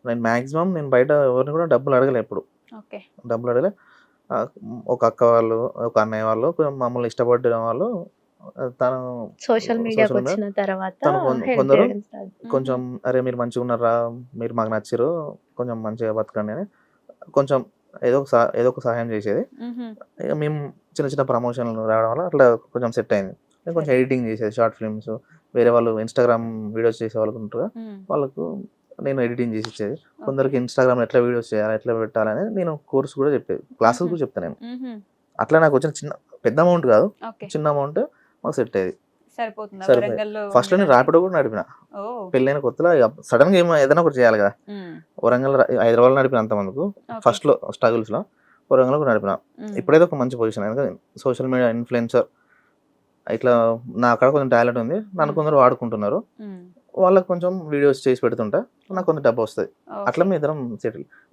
నేను మాక్సిమం నేను బయట ఎవరిని కూడా డబ్బులు అడగలే ఎప్పుడు. ఓకే. డబ్బులు అడగలే. ఒక అక్క వాళ్ళు, ఒక అన్నయ్య వాళ్ళు మమ్మల్ని ఇష్టపడిన వాళ్ళు తను సోషల్ మీడియాకి సోషల్ మీడియా వచ్చిన తర్వాత తను హెల్ప్ కొందరు చేయడం స్టార్ట్. కొంచెం "అరే! మీరు మంచిగున్నారా? మీరు మాకు నచ్చిర్రు. కొంచెం మంచిగా బతకండి" అని కొంచెం ఏదో ఒక సహాయం చేసేది. ఇక మేము చిన్న చిన్న ప్రమోషన్‌లు రావడం వల్ల అట్లా కొంచెం సెట్ అయింది. నేను కొంచెం ఎడిటింగ్ చేసేది షార్ట్ ఫిల్మ్స్. వేరే వాళ్ళు ఇన్‌స్టాగ్రామ్ వీడియోస్ చేసేవాళ్ళు ఉంటారుగా, వాళ్ళకు నేను ఎడిటింగ్ చేసి ఇచ్చేది. కొందరికి ఇన్‌స్టాగ్రామ్‌లో ఎట్లా వీడియోస్ చేయాలి, ఎట్లా పెట్టాలని నేను కోర్స్ కూడా చెప్పేది. క్లాసెస్ కూడా చెప్తా నేను. అట్లా నాకు వచ్చిన పెద్ద అమౌంట్ కాదు. ఓకే. చిన్న అమౌంట్ మాకు సెట్ అయ్యేది. సరిపోతుందా సరిపోయేది. వరంగల్‌లో ఫస్ట్‌లో నేను ఉండడానికి? ర్యాపిడో కూడా నడిపిన. ఓహ్! పెళ్ళైన కొత్తలో ఇగ సడెన్‌గా ఏదైనా ఒకటి చేయాలి కదా! హైదరాబాద్‌లో నడిపిన అంతమందుకు. ఓకే. ఫస్ట్‌లో స్ట్రగుల్స్‌లో వరంగల్‌లో కూడా నడిపిన. ఇప్పుడైతే ఒక మంచి పొజిషన్. ఎందుకంటే సోషల్ మీడియా ఇన్‌ఫ్లుయెన్సర్ ఇట్లా నా కాడ కొంచెం టాలెంట్ ఉంది. నన్ను కొందరు వాడుకుంటున్నారు. వాళ్ళకి కొంచెం వీడియోస్ చేసి పెడుతుంటా. నాకు కొంత డబ్బొస్తది. అట్లా ఓకే. మేము ఇద్దరం సెటిల్.